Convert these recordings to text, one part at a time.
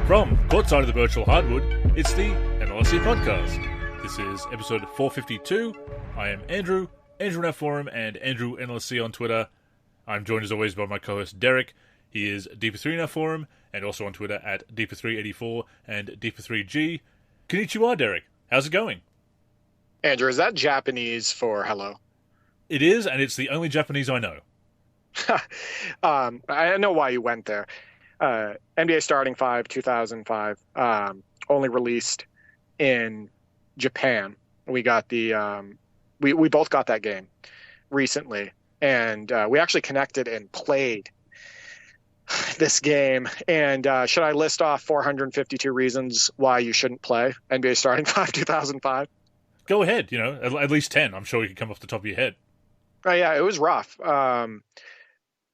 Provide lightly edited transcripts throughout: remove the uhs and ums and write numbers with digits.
From courtside of the virtual hardwood, it's the NLSC Podcast. This is episode 452. I am Andrew in our forum, and Andrew NLSC on Twitter. I'm joined as always by my co-host Derek. He is Deeper3 in our forum, and also on Twitter at Deeper384 and Deeper3G. Konnichiwa, Derek. How's it going? Andrew, is that Japanese for hello? It is, and it's the only Japanese I know. I know why you went there. NBA Starting 5, 2005, only released in Japan. We got the we both got that game recently, and we actually connected and played this game. And should I list off 452 reasons why you shouldn't play NBA Starting 5, 2005? Go ahead. You know, at least 10. I'm sure you can come off the top of your head. Oh yeah, it was rough.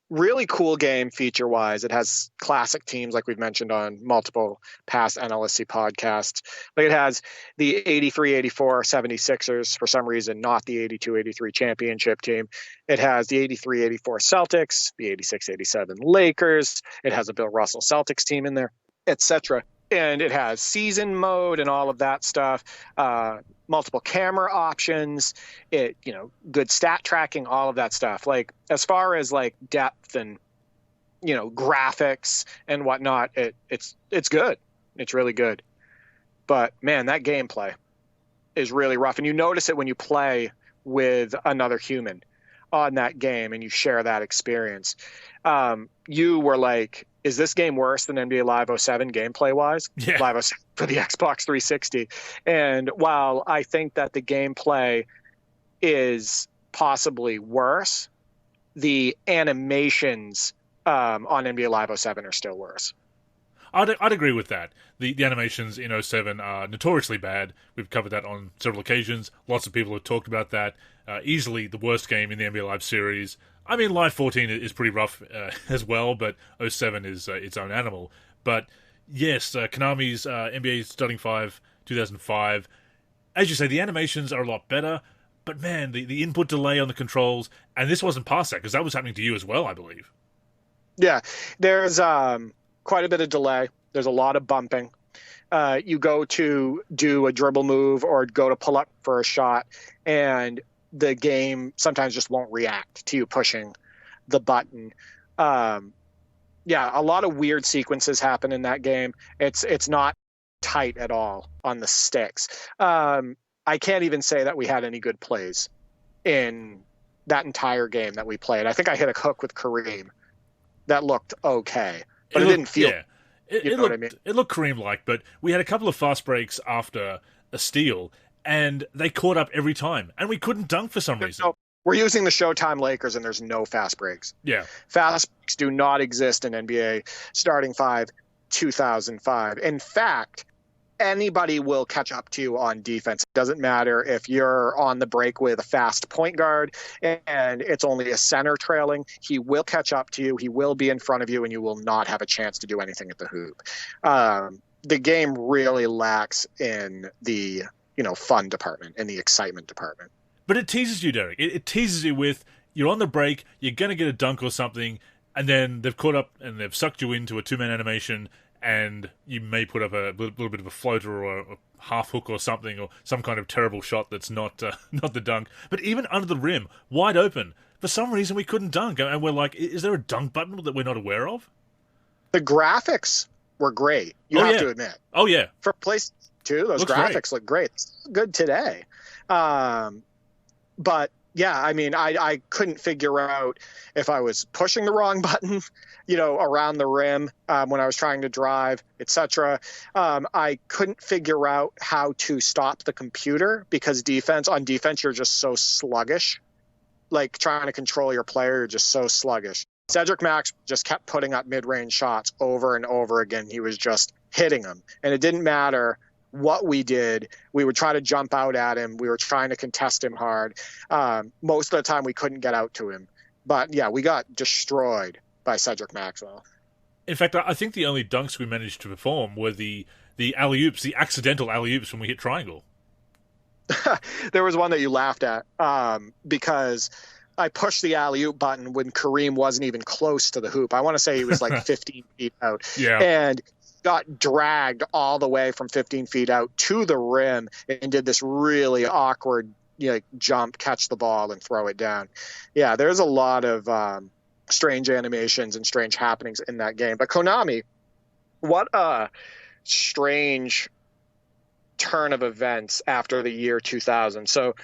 Really cool game feature-wise. It has classic teams like we've mentioned on multiple past NLSC podcasts. Like it has the 83-84 76ers, for some reason, not the 82-83 championship team. It has the 83-84 Celtics, the 86-87 Lakers. It has a Bill Russell Celtics team in there, etc. And it has season mode and all of that stuff. Multiple camera options, good stat tracking, all of that stuff. Like as far as like depth and, graphics and whatnot, it's good. It's really good. But man, that gameplay is really rough. And you notice it when you play with another human on that game and you share that experience. You were like, is this game worse than NBA Live 07 gameplay wise? Yeah. Live 07 for the Xbox 360. And while I think that the gameplay is possibly worse, the animations on NBA Live 07 are still worse. I'd agree with that. The animations in 07 are notoriously bad. We've covered that on several occasions. Lots of people have talked about that. Easily the worst game in the NBA Live series. I mean, Live 14 is pretty rough as well, but 07 is its own animal. But yes, Konami's NBA Starting 5 2005, as you say, the animations are a lot better. But man, the input delay on the controls, and this wasn't past that, because that was happening to you as well, I believe. Yeah, there's quite a bit of delay. There's a lot of bumping. You go to do a dribble move or go to pull up for a shot, and the game sometimes just won't react to you pushing the button. A lot of weird sequences happen in that game. It's not tight at all on the sticks. I can't even say that we had any good plays in that entire game that we played. I think I hit a hook with Kareem that looked okay, but it didn't feel... Yeah. It looked Kareem-like, but we had a couple of fast breaks after a steal, and they caught up every time, and we couldn't dunk for some reason. No, we're using the Showtime Lakers, and there's no fast breaks. Yeah. Fast breaks do not exist in NBA Starting 5 2005. In fact, anybody will catch up to you on defense. It doesn't matter if you're on the break with a fast point guard and it's only a center trailing. He will catch up to you. He will be in front of you, and you will not have a chance to do anything at the hoop. The game really lacks in the fun department and the excitement department. But it teases you, Derek. It teases you with, you're on the break, you're going to get a dunk or something, and then they've caught up and they've sucked you into a two-man animation, and you may put up a little bit of a floater or a half hook or something, or some kind of terrible shot that's not the dunk. But even under the rim, wide open, for some reason we couldn't dunk. And we're like, is there a dunk button that we're not aware of? The graphics were great. You have to admit. Oh, yeah. For PlayStation 2, those graphics look great. It's good today. But yeah, I mean, I couldn't figure out if I was pushing the wrong button, around the rim when I was trying to drive, etc. I couldn't figure out how to stop the computer because on defense, you're just so sluggish. Like trying to control your player, you're just so sluggish. Cedric Max just kept putting up mid-range shots over and over again. He was just hitting them. And it didn't matter what we did. We would try to jump out at him. We were trying to contest him hard. Most of the time we couldn't get out to him. But yeah, we got destroyed by Cedric Maxwell. In fact, I think the only dunks we managed to perform were the alley-oops, the accidental alley-oops when we hit triangle. There was one that you laughed at because I pushed the alley-oop button when Kareem wasn't even close to the hoop. I want to say he was like 15 feet out. Yeah. And got dragged all the way from 15 feet out to the rim and did this really awkward, jump, catch the ball, and throw it down. Yeah, there's a lot of strange animations and strange happenings in that game. But Konami, what a strange turn of events after the year 2000. So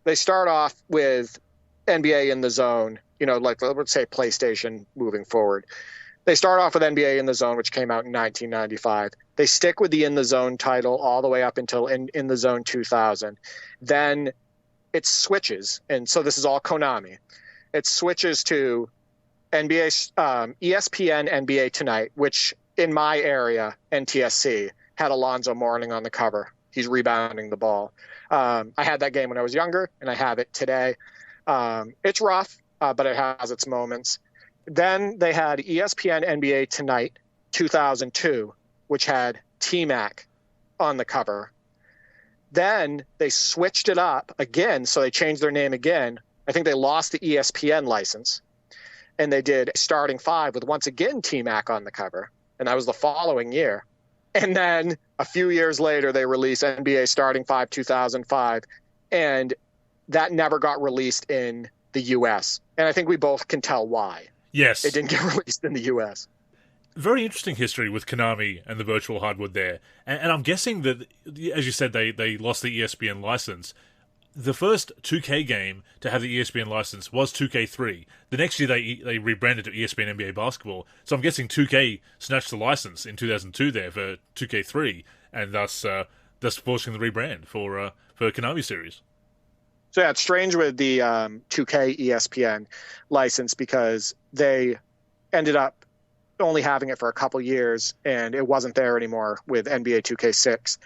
they start off with NBA in the Zone, like let's say PlayStation moving forward. They start off with NBA in the Zone, which came out in 1995. They stick with the In the Zone title all the way up until In the Zone 2000. Then it switches, and so this is all Konami. It switches to NBA, ESPN NBA Tonight, which in my area, NTSC, had Alonzo Mourning on the cover. He's rebounding the ball. I had that game when I was younger, and I have it today. It's rough, but it has its moments. Then they had ESPN NBA Tonight 2002, which had T-Mac on the cover. Then they switched it up again, so they changed their name again. I think they lost the ESPN license, and they did Starting Five with once again T-Mac on the cover, and that was the following year. And then a few years later, they released NBA Starting Five 2005, and that never got released in the U.S., and I think we both can tell why. Yes. It didn't get released in the U.S. Very interesting history with Konami and the virtual hardwood there. And I'm guessing that, as you said, they lost the ESPN license. The first 2K game to have the ESPN license was 2K3. The next year they rebranded to ESPN NBA Basketball. So I'm guessing 2K snatched the license in 2002 there for 2K3, and thus forcing the rebrand for Konami series. So yeah, it's strange with the 2K ESPN license because they ended up only having it for a couple years, and it wasn't there anymore with NBA 2K6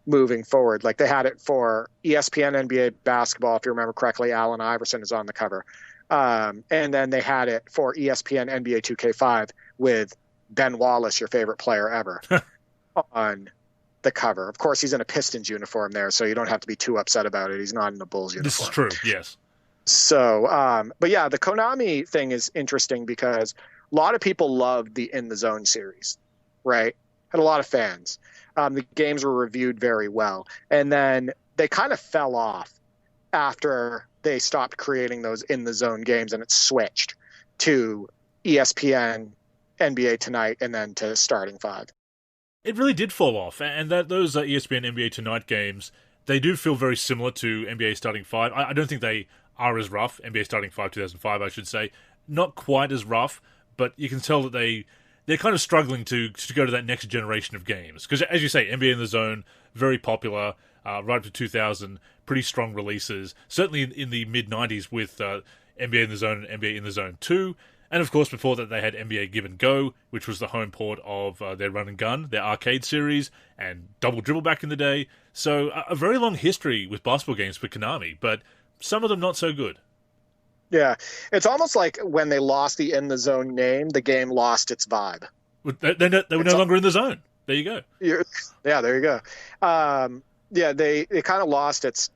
moving forward. Like they had it for ESPN NBA Basketball, if you remember correctly. Allen Iverson is on the cover, and then they had it for ESPN NBA 2K5 with Ben Wallace, your favorite player ever, on the cover. Of course, he's in a Pistons uniform there, so you don't have to be too upset about it. He's not in a Bulls uniform. This is true, yes. So, but yeah, the Konami thing is interesting because a lot of people loved the In the Zone series, right? Had a lot of fans. The games were reviewed very well. And then they kind of fell off after they stopped creating those In the Zone games, and it switched to ESPN, NBA Tonight, and then to Starting Five. It really did fall off, and those ESPN NBA Tonight games, they do feel very similar to NBA Starting 5. I don't think they are as rough, NBA Starting 5 2005, I should say. Not quite as rough, but you can tell that they're kind of struggling to go to that next generation of games. Because, as you say, NBA in the Zone, very popular, right up to 2000, pretty strong releases. Certainly in the mid-90s with NBA in the Zone and NBA in the Zone 2. And of course, before that, they had NBA Give and Go, which was the home port of their Run and Gun, their arcade series, and Double Dribble back in the day. So a very long history with basketball games for Konami, but some of them not so good. Yeah, it's almost like when they lost the In the Zone name, the game lost its vibe. They were no longer in the zone. There you go. Yeah, there you go. It kind of lost its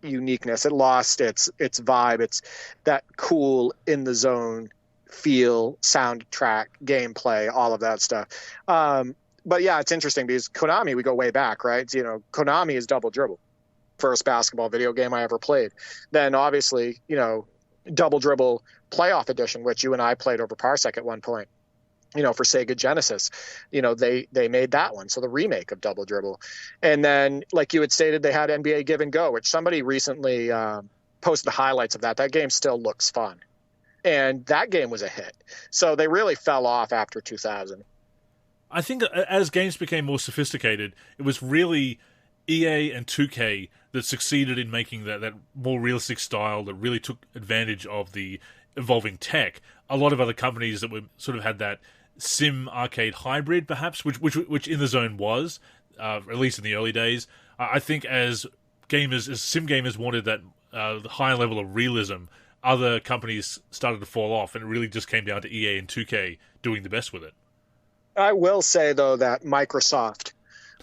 uniqueness. It lost its vibe. It's that cool In the Zone feel, soundtrack, gameplay, all of that stuff. But yeah, it's interesting because Konami, we go way back, right? Konami is Double Dribble, first basketball video game I ever played. Then obviously, Double Dribble Playoff Edition, which you and I played over Parsec at one point, for Sega Genesis. They made that one, so the remake of Double Dribble. And then, like you had stated, they had NBA Give and Go, which somebody recently posted the highlights of that. That game still looks fun. And that game was a hit. So they really fell off after 2000. I think as games became more sophisticated, it was really EA and 2K that succeeded in making that more realistic style that really took advantage of the evolving tech. A lot of other companies that were sort of had that sim arcade hybrid, perhaps, which In the Zone was, at least in the early days. I think as sim gamers wanted that higher level of realism, other companies started to fall off, and it really just came down to EA and 2K doing the best with it. I will say, though, that Microsoft,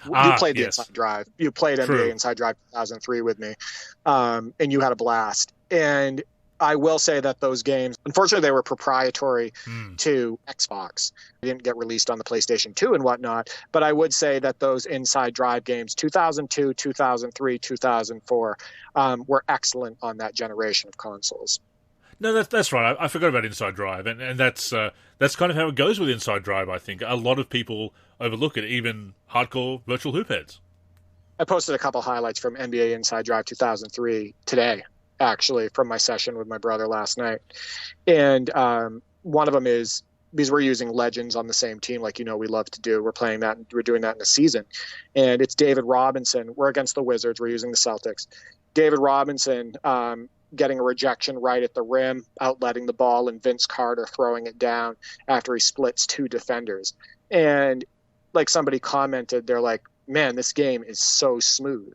you played the Inside Drive. You played NBA Inside Drive 2003 with me, and you had a blast. And I will say that those games, unfortunately, they were proprietary to Xbox. They didn't get released on the PlayStation 2 and whatnot. But I would say that those Inside Drive games, 2002, 2003, 2004, were excellent on that generation of consoles. No, that's right. I forgot about Inside Drive, and that's kind of how it goes with Inside Drive, I think. A lot of people overlook it, even hardcore virtual hoop heads. I posted a couple highlights from NBA Inside Drive 2003 today, actually, from my session with my brother last night. And one of them is, because we're using legends on the same team, like we love to do. We're playing that, we're doing that in a season. And it's David Robinson. We're against the Wizards. We're using the Celtics. David Robinson getting a rejection right at the rim, outletting the ball, and Vince Carter throwing it down after he splits two defenders. And like somebody commented, they're like, man, this game is so smooth.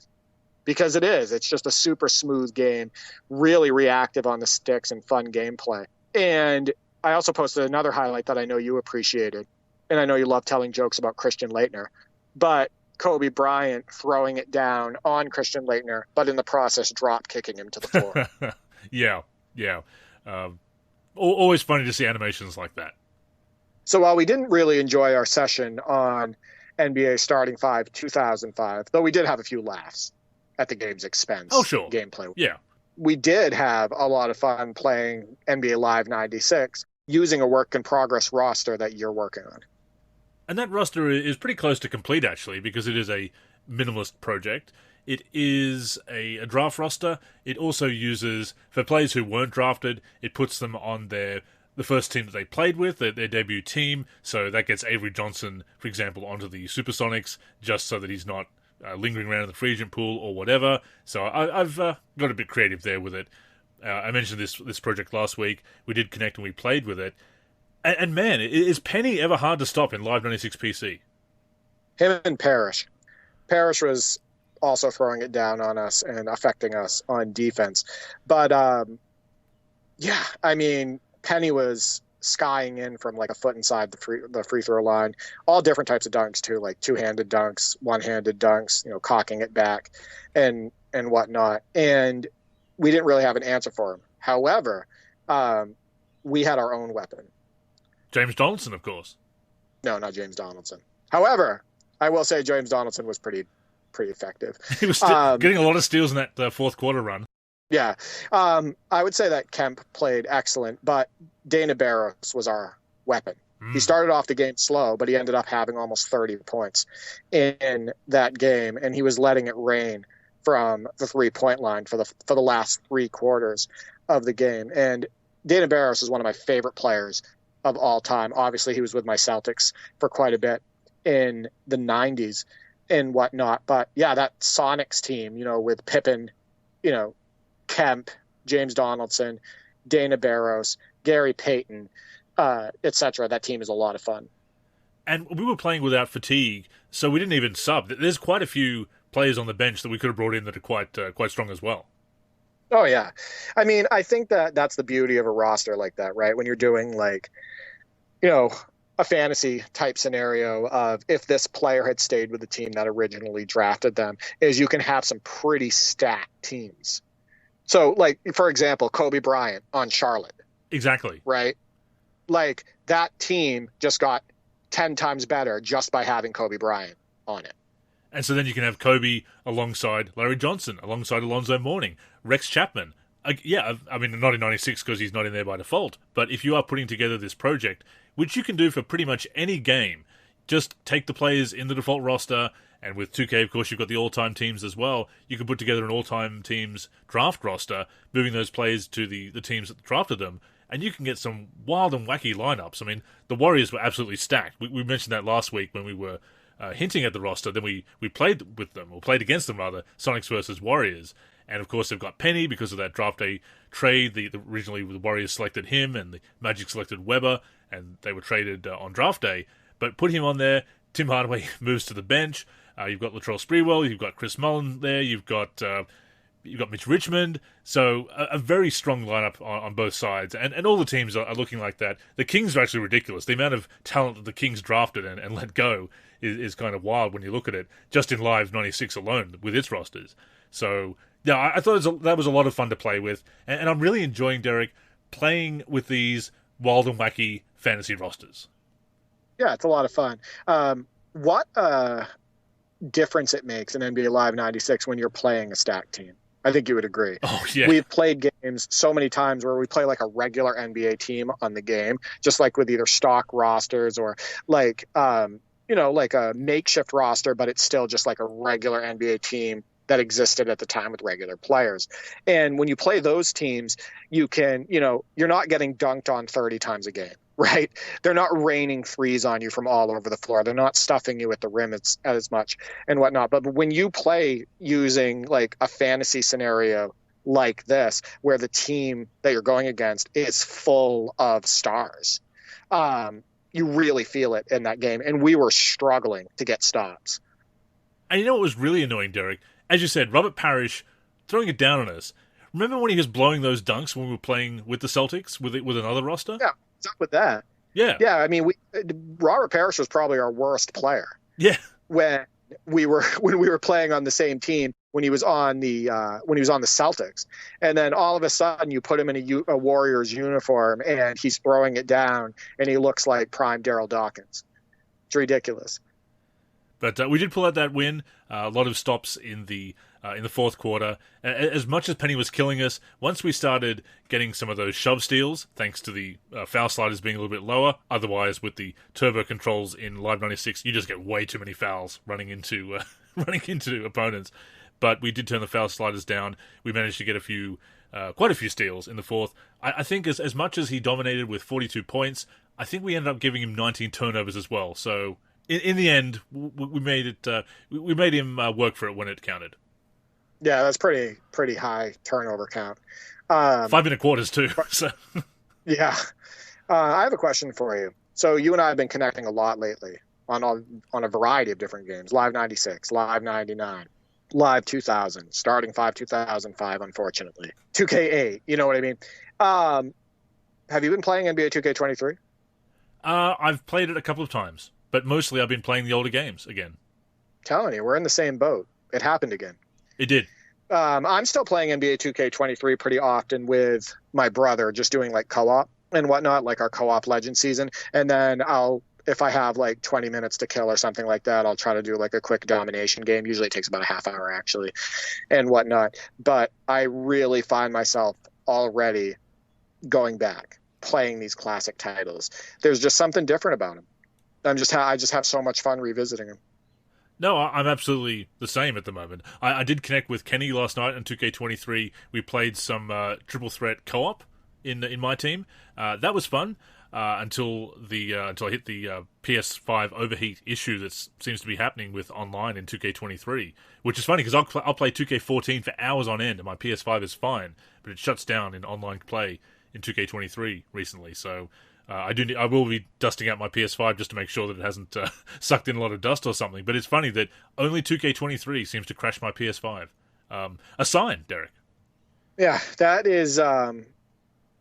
Because it is. It's just a super smooth game, really reactive on the sticks and fun gameplay. And I also posted another highlight that I know you appreciated. And I know you love telling jokes about Christian Laettner. But Kobe Bryant throwing it down on Christian Laettner, but in the process drop kicking him to the floor. Yeah. Always funny to see animations like that. So while we didn't really enjoy our session on NBA Starting 5 2005, though we did have a few laughs at the game's expense. Oh, sure. Gameplay. Yeah. We did have a lot of fun playing NBA Live 96 using a work-in-progress roster that you're working on. And that roster is pretty close to complete, actually, because it is a minimalist project. It is a draft roster. It also uses, for players who weren't drafted, it puts them on the first team that they played with, their debut team. So that gets Avery Johnson, for example, onto the Supersonics, just so that he's not lingering around in the free agent pool or whatever. So I've got a bit creative there with it. I mentioned this project last week. We did connect and we played with it. And man, is Penny ever hard to stop in Live 96 PC? Him and Parrish. Parrish was also throwing it down on us and affecting us on defense. But, yeah, I mean, Penny was skying in from like a foot inside the free throw line. All different types of dunks, too, like two-handed dunks, one-handed dunks, cocking it back and whatnot. And we didn't really have an answer for him. However, we had our own weapon. James Donaldson, of course. No, not James Donaldson. However, I will say James Donaldson was pretty effective. He was getting a lot of steals in that fourth quarter run. Yeah. I would say that Kemp played excellent, but Dana Barros was our weapon. He started off the game slow, but he ended up having almost 30 points in that game, and he was letting it rain from the three-point line for the last three quarters of the game. And Dana Barros is one of my favorite players of all time. Obviously, he was with my Celtics for quite a bit in the 90s and whatnot. But yeah, that Sonics team, with Pippen, Kemp, James Donaldson, Dana Barros, Gary Payton, etc. That team is a lot of fun. And we were playing without fatigue, so we didn't even sub. There's quite a few players on the bench that we could have brought in that are quite strong as well. Oh, yeah. I mean, I think that's the beauty of a roster like that, right? When you're doing a fantasy type scenario of if this player had stayed with the team that originally drafted them, is you can have some pretty stacked teams. So, for example, Kobe Bryant on Charlotte. Exactly. Right? Like, that team just got 10 times better just by having Kobe Bryant on it. And so then you can have Kobe alongside Larry Johnson, alongside Alonzo Mourning, Rex Chapman. I mean, not in 96 because he's not in there by default, but if you are putting together this project, which you can do for pretty much any game, just take the players in the default roster, and with 2K, of course, you've got the all-time teams as well. You can put together an all-time teams draft roster, moving those players to the teams that drafted them, and you can get some wild and wacky lineups. I mean, the Warriors were absolutely stacked. We mentioned that last week when we were hinting at the roster. Then we played with them, or played against them rather, Sonics versus Warriors. And of course they've got Penny because of that draft day trade. Originally the Warriors selected him and the Magic selected Weber, and they were traded on draft day. But put him on there. Tim Hardaway moves to the bench. You've got Latrell Sprewell, you've got Chris Mullin there, you've got Mitch Richmond. So a very strong lineup on both sides. And all the teams are looking like that. The Kings are actually ridiculous. The amount of talent that the Kings drafted and let go is kind of wild when you look at it, just in Live 96 alone with its rosters. So Yeah, I thought that was a lot of fun to play with, and I'm really enjoying, Derek, playing with these wild and wacky fantasy rosters. Yeah, it's a lot of fun. What difference it makes in NBA Live 96 when you're playing a stacked team. I think you would agree. Oh, yeah. We've played games so many times where we play like a regular NBA team on the game, just like with either stock rosters or like, like a makeshift roster, but it's still just like a regular NBA team that existed at the time with regular players. And when you play those teams, you can, you're not getting dunked on 30 times a game. Right? They're not raining threes on you from all over the floor. They're not stuffing you at the rim as much and whatnot. But when you play using like a fantasy scenario like this, where the team that you're going against is full of stars, you really feel it in that game. And we were struggling to get stops. And you know what was really annoying, Derek? As you said, Robert Parrish throwing it down on us. Remember when he was blowing those dunks when we were playing with the Celtics with another roster? Yeah. What's up with that? Yeah. Yeah, I mean, Robert Parrish was probably our worst player. Yeah. When we were playing on the same team when he was on the Celtics, and then all of a sudden you put him in a Warriors uniform and he's throwing it down and he looks like prime Daryl Dawkins. It's ridiculous. But we did pull out that win. A lot of stops in the fourth quarter. As much as Penny was killing us, once we started getting some of those shove steals, thanks to the foul sliders being a little bit lower, otherwise with the turbo controls in Live 96, you just get way too many fouls running into opponents. But we did turn the foul sliders down. We managed to get quite a few steals in the fourth. I think as much as he dominated with 42 points, I think we ended up giving him 19 turnovers as well. So in the end, we made it. We made him work for it when it counted. Yeah, that's pretty high turnover count. 5 minute quarters too. So. Yeah, I have a question for you. So you and I have been connecting a lot lately on a variety of different games. Live 96, Live 99, Live 2000, Starting 5 2005, unfortunately. 2K8, you know what I mean? Have you been playing NBA 2K23? I've played it a couple of times, but mostly I've been playing the older games again. Telling you, we're in the same boat. It happened again. It did. I'm still playing NBA 2K23 pretty often with my brother, just doing like co-op and whatnot, like our co-op Legend season. And then if I have like 20 minutes to kill or something like that, I'll try to do like a quick domination game. Usually it takes about a half hour actually and whatnot. But I really find myself already going back, playing these classic titles. There's just something different about them. I just have so much fun revisiting them. No, I'm absolutely the same at the moment. I did connect with Kenny last night on 2K23. We played some triple threat co-op in my team. That was fun until I hit the PS5 overheat issue that seems to be happening with online in 2K23, which is funny because I'll play 2K14 for hours on end and my PS5 is fine, but it shuts down in online play in 2K23 recently. So I will be dusting out my PS5 just to make sure that it hasn't sucked in a lot of dust or something. But it's funny that only 2K23 seems to crash my PS5. A sign, Derek. Yeah, that is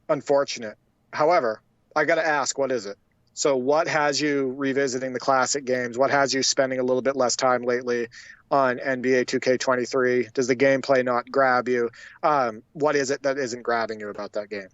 unfortunate. However, I got to ask, what is it? So what has you revisiting the classic games? What has you spending a little bit less time lately on NBA 2K23? Does the gameplay not grab you? What is it that isn't grabbing you about that game?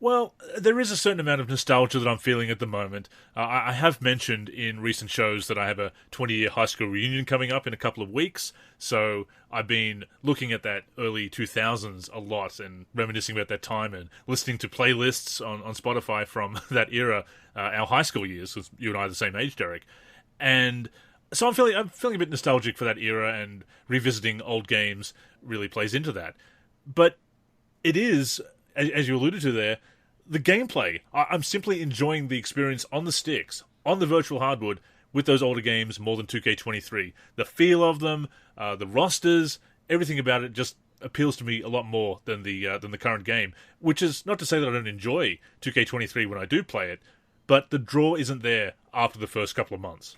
Well, there is a certain amount of nostalgia that I'm feeling at the moment. I have mentioned in recent shows that I have a 20-year high school reunion coming up in a couple of weeks, so I've been looking at that early 2000s a lot and reminiscing about that time and listening to playlists on Spotify from that era, our high school years, because you and I are the same age, Derek. And so I'm feeling a bit nostalgic for that era, and revisiting old games really plays into that. But it is, as you alluded to there, the gameplay. I'm simply enjoying the experience on the sticks, on the virtual hardwood, with those older games more than 2K23. The feel of them, the rosters, everything about it just appeals to me a lot more than the current game. Which is not to say that I don't enjoy 2K23 when I do play it, but the draw isn't there after the first couple of months.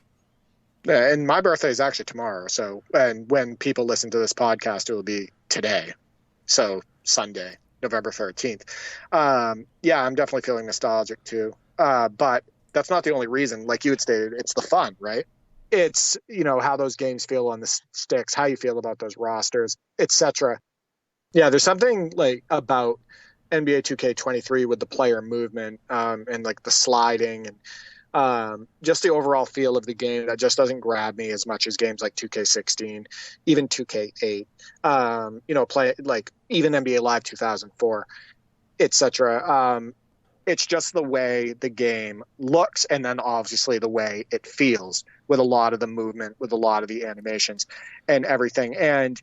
Yeah, and my birthday is actually tomorrow. So, and when people listen to this podcast, it will be today. So Sunday, November 13th. Yeah, I'm definitely feeling nostalgic too. But that's not the only reason. Like you had stated, it's the fun, right? It's, how those games feel on the sticks, how you feel about those rosters, etc. Yeah, there's something like about NBA 2K23 with the player movement, and like the sliding and just the overall feel of the game that just doesn't grab me as much as games like 2K16, even 2K8, play like even NBA Live 2004, etc. It's just the way the game looks, and then obviously the way it feels with a lot of the movement, with a lot of the animations and everything. And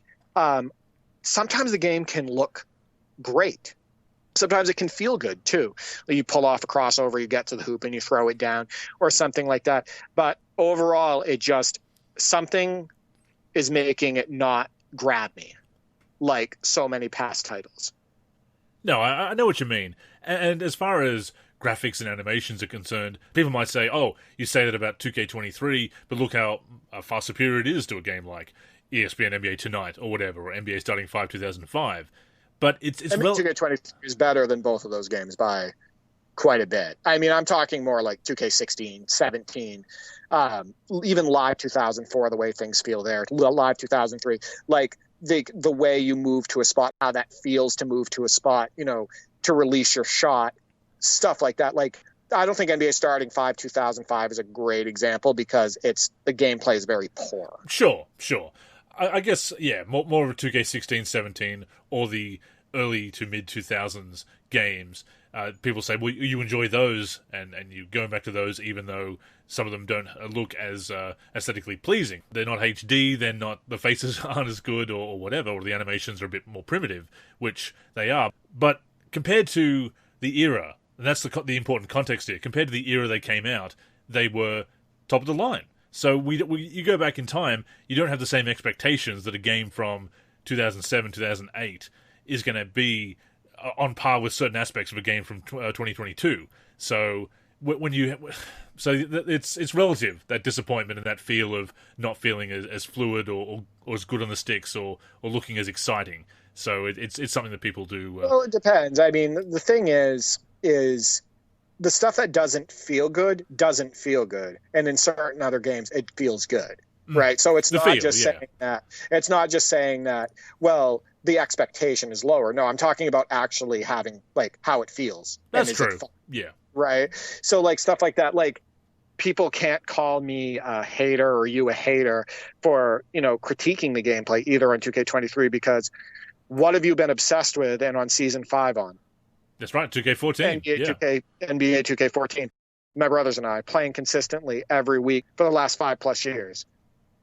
sometimes the game can look great. Sometimes it can feel good too. You pull off a crossover, you get to the hoop and you throw it down or something like that. But overall, something is making it not grab me like so many past titles. No, I know what you mean. And as far as graphics and animations are concerned, people might say, oh, you say that about 2K23, but look how far superior it is to a game like ESPN NBA Tonight or whatever, or NBA Starting 5 2005. But it's 2K23 is better than both of those games by quite a bit. I mean, I'm talking more like 2K16, 17, even Live 2004, the way things feel there, Live 2003, like the way you move to a spot, how that feels to move to a spot, to release your shot, stuff like that. Like, I don't think NBA Starting 5 2005 is a great example because the gameplay is very poor. Sure. I guess, yeah, more of a 2K16, 17, or the early to mid 2000s games. People say, well, you enjoy those, and you're going back to those even though some of them don't look as aesthetically pleasing. They're not HD, the faces aren't as good or whatever, or the animations are a bit more primitive, which they are. But compared to the era, and that's the important context here, compared to the era they came out, they were top of the line. So you go back in time, you don't have the same expectations that a game from 2007, 2008 is going to be on par with certain aspects of a game from 2022. So it's relative, that disappointment and that feel of not feeling as fluid or as good on the sticks or looking as exciting. So it's something that people do. Well, it depends. I mean, the thing is the stuff that doesn't feel good, and in certain other games it feels good, right? So it's not just saying that. Well, the expectation is lower. No, I'm talking about actually having like how it feels. That's true. Yeah. Right. So like stuff like that, like people can't call me a hater or you a hater for critiquing the gameplay either on 2K23, because what have you been obsessed with and on season 5 on? That's right, 2K14. NBA 2K14. My brothers and I playing consistently every week for the last 5+ years.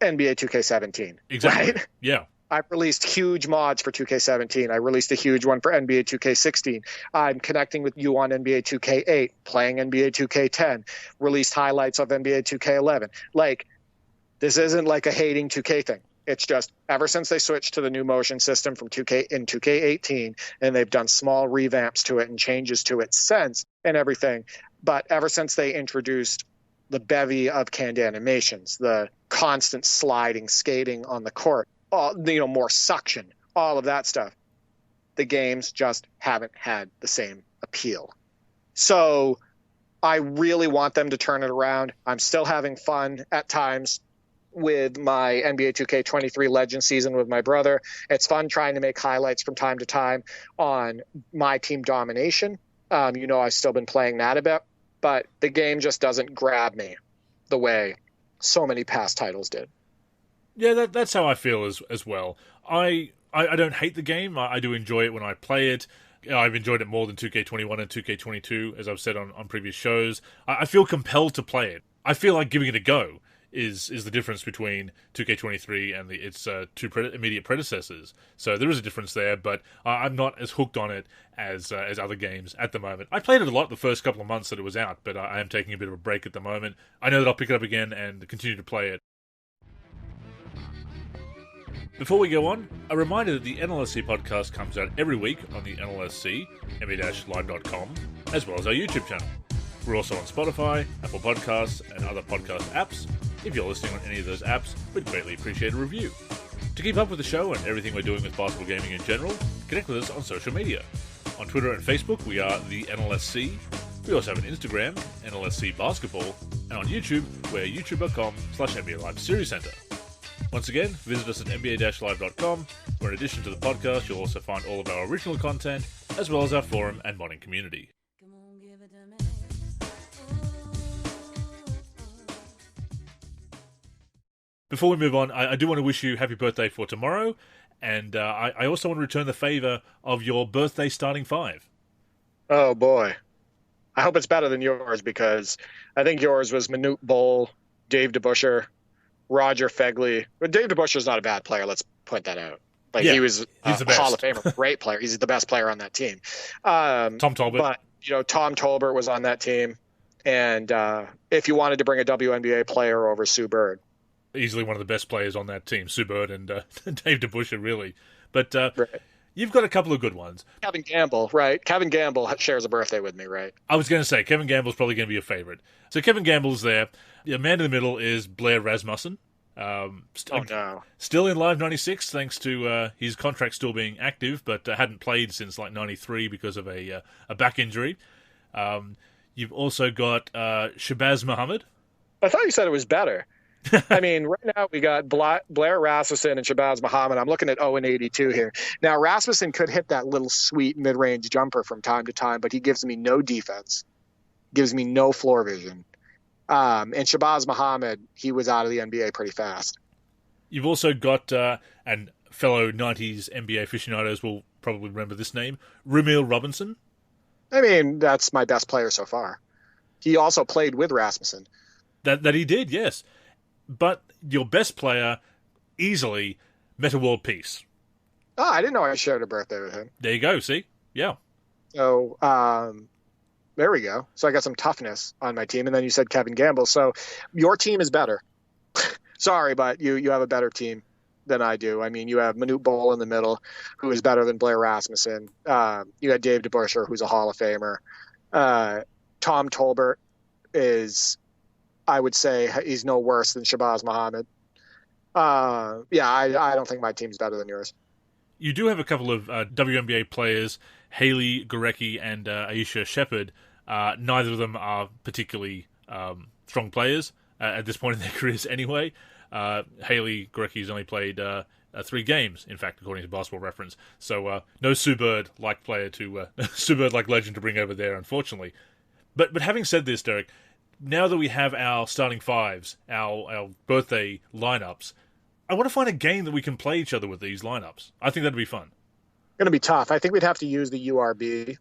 NBA 2K17. Exactly. Right? Yeah. I've released huge mods for 2K17. I released a huge one for NBA 2K16. I'm connecting with you on NBA 2K8, playing NBA 2K10, released highlights of NBA 2K11. Like, this isn't like a hating 2K thing. It's just ever since they switched to the new motion system from 2K in 2K18, and they've done small revamps to it and changes to it since and everything. But ever since they introduced the bevy of canned animations, the constant sliding, skating on the court, more suction, all of that stuff, the games just haven't had the same appeal. So I really want them to turn it around. I'm still having fun at times with my NBA 2K23 Legend season with my brother. It's fun trying to make highlights from time to time on my team domination. I've still been playing that a bit, but the game just doesn't grab me the way so many past titles did. Yeah, that's how I feel as well. I don't hate the game. I do enjoy it when I play it. I've enjoyed it more than 2K21 and 2K22, as I've said on previous shows. I feel compelled to play it. I feel like giving it a go is the difference between 2K23 and its two immediate predecessors. So there is a difference there, but I'm not as hooked on it as other games at the moment. I played it a lot the first couple of months that it was out, but I am taking a bit of a break at the moment. I know that I'll pick it up again and continue to play it. Before we go on, a reminder that the NLSC podcast comes out every week on the NLSC, ME-live.com, as well as our YouTube channel. We're also on Spotify, Apple Podcasts, and other podcast apps. If you're listening on any of those apps, we'd greatly appreciate a review. To keep up with the show and everything we're doing with basketball gaming in general, connect with us on social media. On Twitter and Facebook, we are the NLSC. We also have an Instagram, NLSC Basketball, and on YouTube, we're youtube.com/NBA Live Series Center. Once again, visit us at nba-live.com, where in addition to the podcast, you'll also find all of our original content, as well as our forum and modding community. Before we move on, I do want to wish you happy birthday for tomorrow, and I also want to return the favour of your birthday starting five. Oh, boy. I hope it's better than yours, because I think yours was Manute Bol, Dave DeBusschere, Roger Fegley. But Dave DeBusschere's not a bad player, let's point that out. Like, yeah, he was he's the Hall of Famer, great player. He's the best player on that team. Tom Tolbert. But, Tom Tolbert was on that team. And if you wanted to bring a WNBA player over Sue Bird, easily one of the best players on that team, Sue Bird and Dave DeBusschere, really. But right. You've got a couple of good ones. Kevin Gamble, right? Kevin Gamble shares a birthday with me, right? I was going to say, Kevin Gamble's probably going to be your favorite. So Kevin Gamble's there. The man in the middle is Blair Rasmussen. Still in Live 96, thanks to his contract still being active, but hadn't played since like 93 because of a back injury. You've also got Shabazz Muhammad. I thought you said it was better. I mean, right now we got Blair Rasmussen and Shabazz Muhammad. I'm looking at 0-82 here. Now, Rasmussen could hit that little sweet mid-range jumper from time to time, but he gives me no defense, gives me no floor vision. And Shabazz Muhammad, he was out of the NBA pretty fast. You've also got, and fellow 90s NBA aficionados will probably remember this name, Rumeal Robinson. I mean, that's my best player so far. He also played with Rasmussen. That he did, yes. But your best player, easily, Metta World Peace. Oh, I didn't know I shared a birthday with him. There you go, see? Yeah. So, there we go. So I got some toughness on my team. And then you said Kevin Gamble. So your team is better. Sorry, but you have a better team than I do. I mean, you have Manute Bol in the middle, who is better than Blair Rasmussen. You got Dave DeBusschere, who's a Hall of Famer. Tom Tolbert is, I would say, he's no worse than Shabazz Muhammad. I don't think my team's better than yours. You do have a couple of WNBA players, Haley Gorecki and Aisha Shepard. Neither of them are particularly strong players at this point in their careers anyway. Haley Gorecki's only played 3 games, in fact, according to Basketball Reference. So no Sue Bird-like player Sue Bird-like legend to bring over there, unfortunately. But having said this, Derek, now that we have our starting fives, our birthday lineups, I want to find a game that we can play each other with these lineups. I think that'd be fun. Going to be tough. I think we'd have to use the URB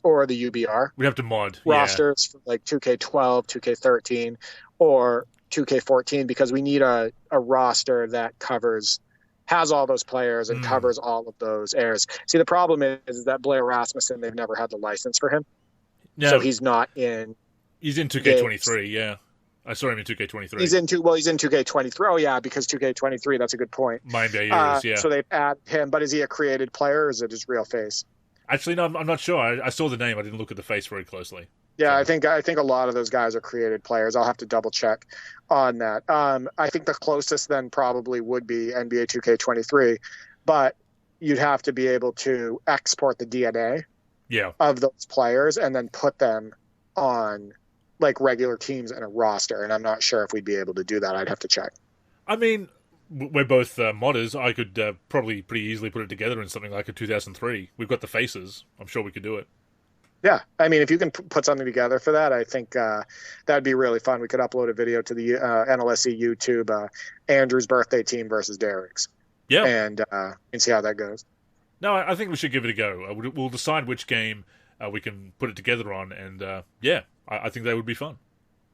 or the UBR. We'd have to mod rosters for like 2K12, 2K13, or 2K14, because we need a roster that has all those players and covers all of those errors. See, the problem is that Blair Rasmussen, they've never had the license for him. No. So he's not in. He's in 2K23, yeah. I saw him in 2K23. He's in 2K23. Oh, yeah, because 2K23, that's a good point. Yeah. So they've added him, but is he a created player or is it his real face? Actually, no, I'm not sure. I saw the name. I didn't look at the face very closely. Yeah, so. I think a lot of those guys are created players. I'll have to double check on that. I think the closest then probably would be NBA 2K23, but you'd have to be able to export the DNA of those players and then put them on like regular teams in a roster, and I'm not sure if we'd be able to do that. I'd have to check. I mean, we're both modders. I could probably pretty easily put it together in something like a 2003. We've got the faces. I'm sure we could do it. Yeah, I mean, if you can put something together for that, I think that'd be really fun. We could upload a video to the NLSC YouTube, Andrew's birthday team versus Derek's. Yeah. And see how that goes. No, I think we should give it a go. We'll decide which game we can put it together on, and I think that would be fun.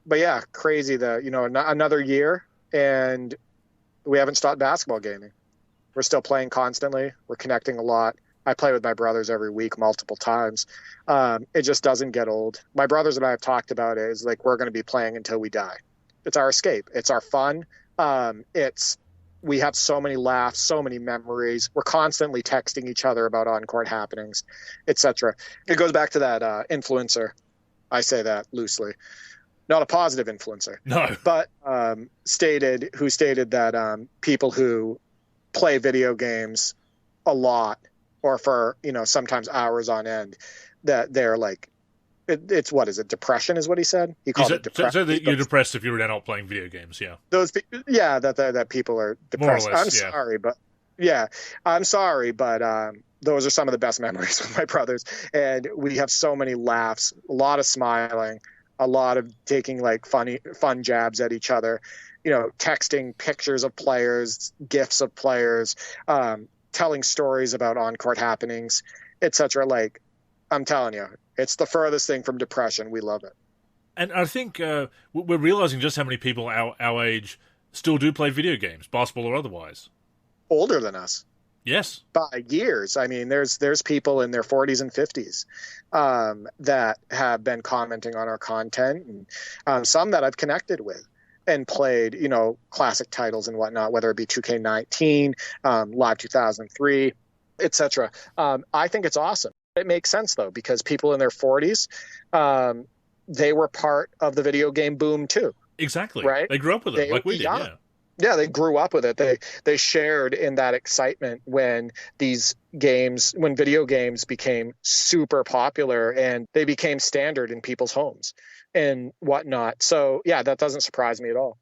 But yeah, crazy that, another year and we haven't stopped basketball gaming. We're still playing constantly. We're connecting a lot. I play with my brothers every week, multiple times. It just doesn't get old. My brothers and I have talked about it. Is like, we're going to be playing until we die. It's our escape. It's our fun. We have so many laughs, so many memories. We're constantly texting each other about on-court happenings, etc. It goes back to that influencer. I say that loosely. Not a positive influencer. No. But stated that people who play video games a lot or for, sometimes hours on end, that they're like it's what is it? Depression is what he said. He called it depression. So that you're depressed if you're an adult playing video games, yeah. That people are depressed. More or less, I'm sorry, but those are some of the best memories with my brothers, and we have so many laughs, a lot of smiling, a lot of taking like fun jabs at each other, texting pictures of players, gifs of players, telling stories about on-court happenings, etc. Like, I'm telling you, it's the furthest thing from depression. We love it. And I think we're realizing just how many people our age still do play video games, basketball or otherwise. Older than us. Yes. By years. I mean, there's people in their 40s and 50s that have been commenting on our content, and some that I've connected with and played, classic titles and whatnot, whether it be 2K19, Live 2003, etc. I think it's awesome. It makes sense, though, because people in their 40s, they were part of the video game boom, too. Exactly. Right? They grew up with it, like we did, yeah. Yeah, they grew up with it. They shared in that excitement when video games became super popular and they became standard in people's homes and whatnot. So, yeah, that doesn't surprise me at all.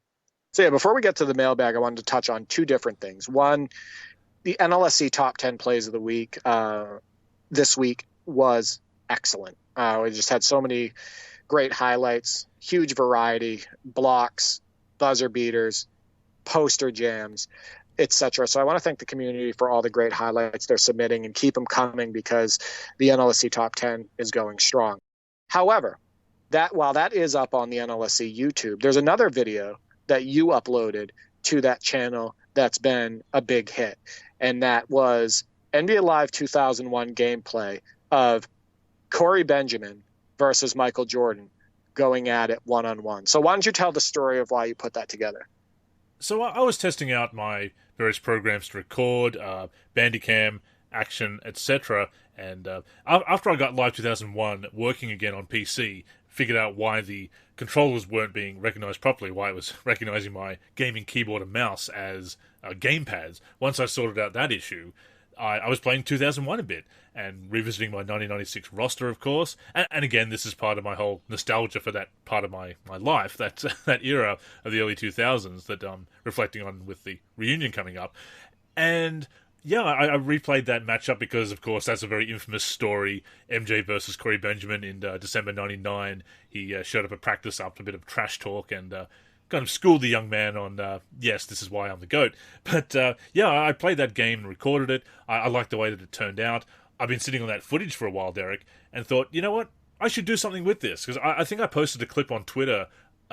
So, yeah, before we get to the mailbag, I wanted to touch on two different things. One, the NLSC Top 10 Plays of the Week this week was excellent. We just had so many great highlights, huge variety, blocks, buzzer beaters, poster jams, etc. So I want to thank the community for all the great highlights they're submitting, and keep them coming because the NLSC Top 10 is going strong. However, while that is up on the NLSC YouTube, there's another video that you uploaded to that channel that's been a big hit, and that was NBA Live 2001 gameplay of Corey Benjamin versus Michael Jordan going at it one-on-one. So why don't you tell the story of why you put that together? So I was testing out my various programs to record, Bandicam, Action, etc. And after I got Live 2001 working again on PC, figured out why the controllers weren't being recognized properly, why it was recognizing my gaming keyboard and mouse as gamepads. Once I sorted out that issue, I was playing 2001 a bit and revisiting my 1996 roster, of course. And again, this is part of my whole nostalgia for that part of my life, that era of the early 2000s that I'm reflecting on with the reunion coming up. And yeah, I replayed that matchup because, of course, that's a very infamous story. MJ versus Corey Benjamin in December 99. He showed up at practice after a bit of trash talk and kind of schooled the young man on, yes, this is why I'm the GOAT. But yeah, I played that game and recorded it. I liked the way that it turned out. I've been sitting on that footage for a while, Derek, and thought, you know what? I should do something with this. Because I think I posted a clip on Twitter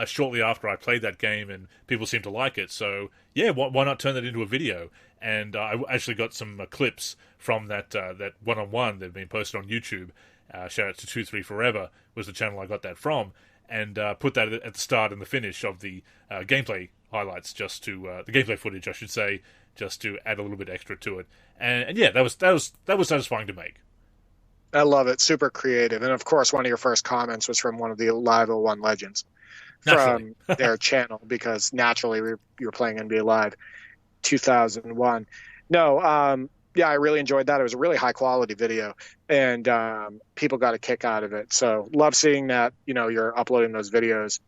shortly after I played that game, and people seemed to like it. So, yeah, why not turn that into a video? And I actually got some clips from that one-on-one that had been posted on YouTube. Shout out to 23 Forever was the channel I got that from. And put that at the start and the finish of the gameplay highlights, the gameplay footage, I should say, just to add a little bit extra to it. And yeah, that was satisfying to make. I love it. Super creative. And of course, one of your first comments was from one of the Live 01 legends from their channel, because naturally you were playing NBA Live 2001. No, yeah, I really enjoyed that. It was a really high quality video, and people got a kick out of it. So love seeing that, you're uploading those videos.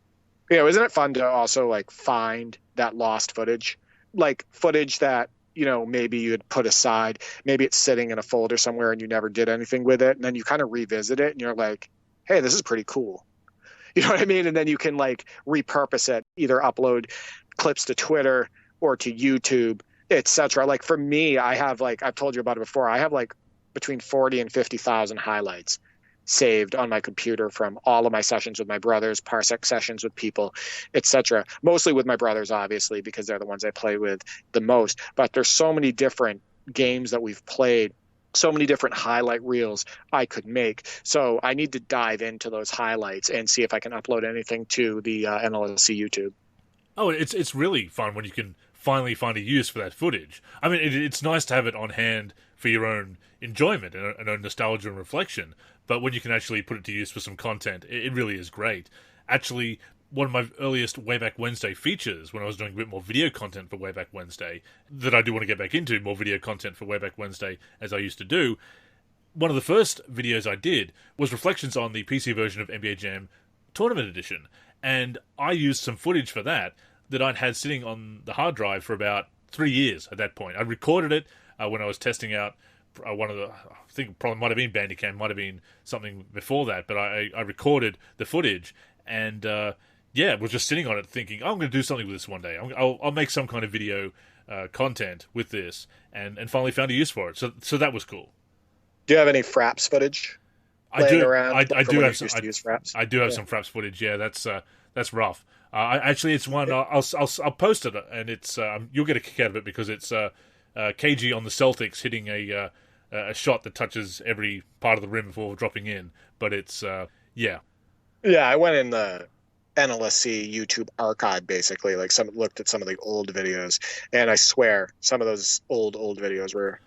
Isn't it fun to also like find that lost footage, like footage that, maybe you had put aside, maybe it's sitting in a folder somewhere and you never did anything with it. And then you kind of revisit it and you're like, hey, this is pretty cool. You know what I mean? And then you can like repurpose it, either upload clips to Twitter or to YouTube, etc. Like for me, I have I've told you about it before. I have between 40 and 50,000 highlights saved on my computer from all of my sessions with my brothers, Parsec sessions with people, etc. Mostly with my brothers, obviously, because they're the ones I play with the most. But there's so many different games that we've played, so many different highlight reels I could make. So I need to dive into those highlights and see if I can upload anything to the NLSC YouTube. Oh, it's really fun when you can finally find a use for that footage. I mean, it's nice to have it on hand for your own enjoyment and own nostalgia and reflection, but when you can actually put it to use for some content, it really is great. Actually, one of my earliest Wayback Wednesday features, when I was doing a bit more video content for Wayback Wednesday, that I do want to get back into, more video content for Wayback Wednesday, as I used to do, one of the first videos I did was reflections on the PC version of NBA Jam Tournament Edition, and I used some footage for that I'd had sitting on the hard drive for about 3 years at that point. I recorded it when I was testing out one of the, I think probably might have been Bandicam, might have been something before that, but I recorded the footage and was just sitting on it thinking, oh, I'm going to do something with this one day. I'll make some kind of video content with this, and finally found a use for it. So that was cool. Do you have any Fraps footage? I do. Around I do have some. Fraps? I do have some Fraps footage. Yeah, that's rough. Actually, it's one I'll post it, and it's you'll get a kick out of it because it's KG on the Celtics hitting a shot that touches every part of the rim before dropping in. But it's yeah. Yeah, I went in the NLSC YouTube archive basically, looked at some of the old videos, and I swear some of those old videos were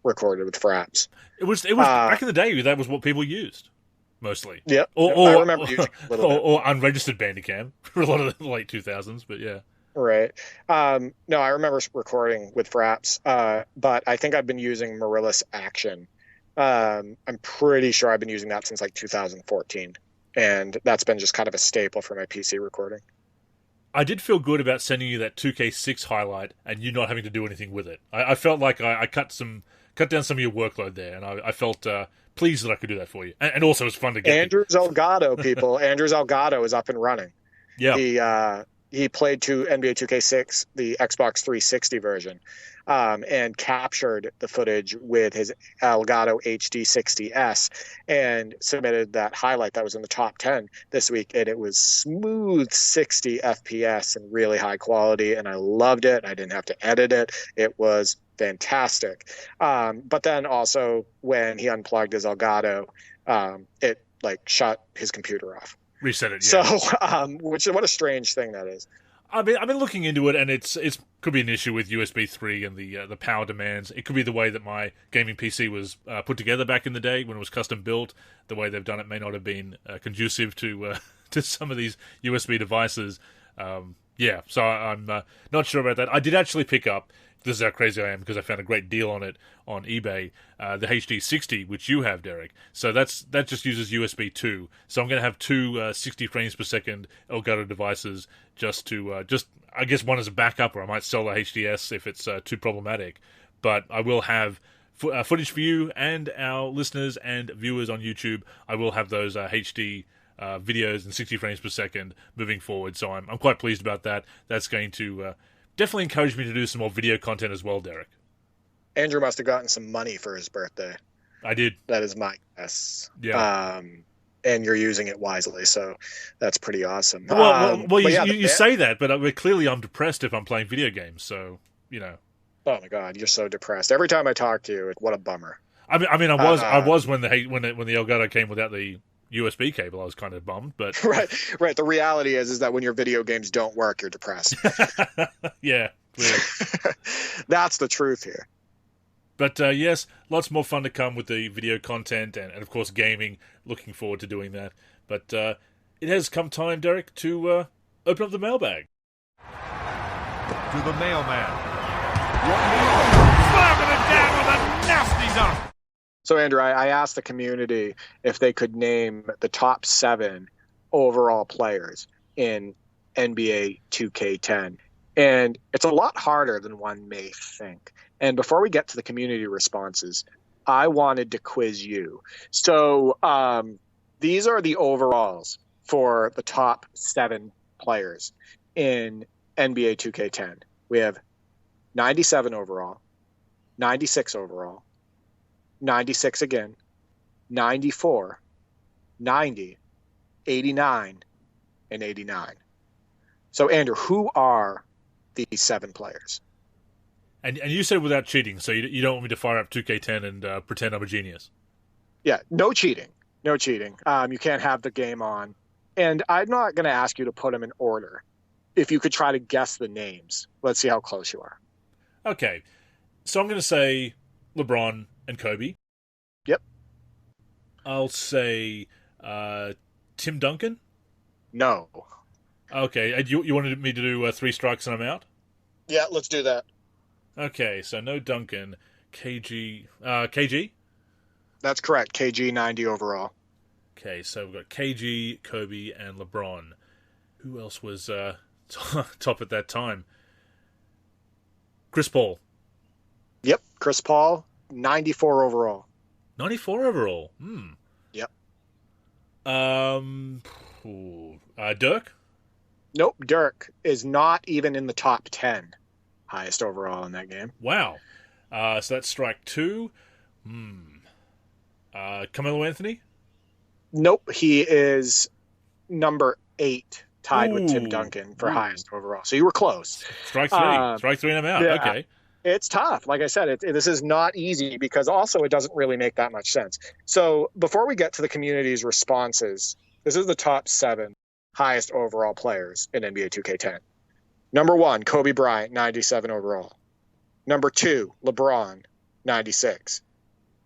recorded with Fraps. It was back in the day. That was what people used mostly. Yeah, or I remember using a little bit. Or unregistered Bandicam for a lot of the late 2000s. But yeah, right. No, I remember recording with Fraps, but I think I've been using Marillis Action. I'm pretty sure I've been using that since 2014, and that's been just kind of a staple for my PC recording. I did feel good about sending you that 2K6 highlight and you not having to do anything with it. I felt like I cut down some of your workload there, and I felt pleased that I could do that for you. And also, it was fun to get Andrew Zelgado, people. Andrew Zelgado is up and running. Yeah, he played to NBA 2K6, the Xbox 360 version, and captured the footage with his Elgato HD60S and submitted that highlight that was in the top 10 this week. And it was smooth 60 FPS and really high quality, and I loved it. I didn't have to edit it. It was fantastic. But then also when he unplugged his Elgato, it shut his computer off. Reset it. Yeah. So, what a strange thing that is. I've been looking into it, and it's could be an issue with USB 3 and the power demands. It could be the way that my gaming PC was put together back in the day when it was custom built. The way they've done it may not have been conducive to some of these USB devices. So I'm not sure about that. I did actually pick up. This is how crazy I am because I found a great deal on it on eBay. The HD60, which you have, Derek. So that just uses USB 2. So I'm going to have two 60 frames per second Elgato devices just I guess one as a backup, or I might sell the HDS if it's too problematic. But I will have footage for you and our listeners and viewers on YouTube. I will have those HD videos and 60 frames per second moving forward. So I'm quite pleased about that. That's going to definitely encourage me to do some more video content as well, Derek. Andrew must have gotten some money for his birthday. I did. That is my guess. Yeah. And you're using it wisely, so that's pretty awesome. Well, you say that, but clearly I'm depressed if I'm playing video games, so, you know. Oh my God, you're so depressed. Every time I talk to you, what a bummer. I was when the Elgato came without the USB cable. I was kind of bummed, but right. The reality is that when your video games don't work, you're depressed. Yeah, clearly. That's the truth here. But yes, lots more fun to come with the video content and of course gaming. Looking forward to doing that. But it has come time, Derek, to open up the mailbag. To the mailman. Slamming it down with a nasty dunk. So, Andrew, I asked the community if they could name the top 7 overall players in NBA 2K10. And it's a lot harder than one may think. And before we get to the community responses, I wanted to quiz you. So these are the overalls for the top 7 players in NBA 2K10. We have 97 overall, 96 overall, 96 again, 94, 90, 89, and 89. So, Andrew, who are these 7 players? And you said without cheating, so you don't want me to fire up 2K10 and pretend I'm a genius. Yeah, no cheating. No cheating. You can't have the game on. And I'm not going to ask you to put them in order. If you could try to guess the names, let's see how close you are. Okay. So I'm going to say LeBron and Kobe. Yep. I'll say Tim Duncan. No. Okay. You wanted me to do 3 strikes and I'm out? Yeah, let's do that. Okay, so no Duncan. KG. KG? That's correct. KG 90 overall. Okay, so we've got KG, Kobe, and LeBron. Who else was top at that time? Chris Paul. Yep. Chris Paul, 94 overall. 94 overall. Yep. Dirk? Nope. Dirk is not even in the top 10 highest overall in that game. Wow. So that's strike 2. Carmelo Anthony? Nope. He is number 8, tied with Tim Duncan for highest overall. So you were close. Strike 3. Strike 3 and I'm out. Yeah. Okay. It's tough. Like I said, this is not easy because also it doesn't really make that much sense. So before we get to the community's responses, this is the top 7 highest overall players in NBA 2K10. Number 1, Kobe Bryant, 97 overall. Number 2, LeBron, 96.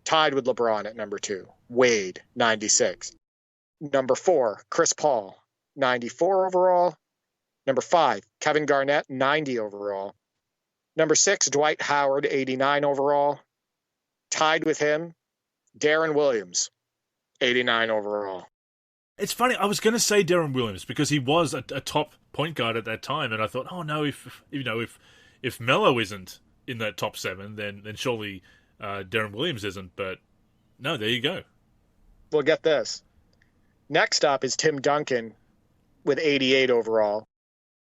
Tied with LeBron at number 2, Wade, 96. Number 4, Chris Paul, 94 overall. Number 5, Kevin Garnett, 90 overall. Number 6, Dwight Howard, 89 overall. Tied with him, Darren Williams, 89 overall. It's funny, I was going to say Darren Williams because he was a top point guard at that time, and I thought, oh no, if Melo isn't in that top 7, then surely Darren Williams isn't. But no, there you go. Well, get this. Next up is Tim Duncan with 88 overall.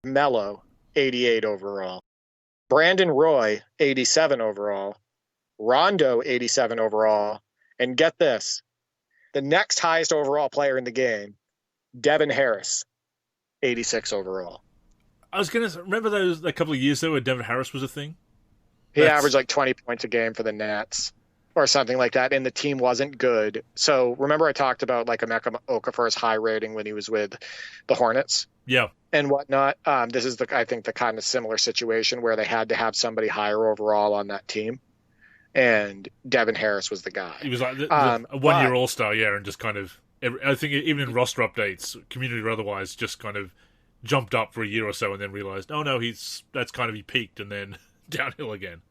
Melo, 88 overall. Brandon Roy, 87 overall. Rondo, 87 overall. And get this. The next highest overall player in the game, Devin Harris, 86 overall. I was going to remember a couple of years there where Devin Harris was a thing. He averaged like 20 points a game for the Nets or something like that, and the team wasn't good. So remember I talked about like Emeka Okafor's high rating when he was with the Hornets? Yeah. And whatnot. This is, I think, the kind of similar situation where they had to have somebody higher overall on that team. And Devin Harris was the guy. He was like a one-year all-star, yeah, and just kind of, I think even in roster updates, community or otherwise, just kind of jumped up for a year or so and then realized, oh no, he peaked and then downhill again.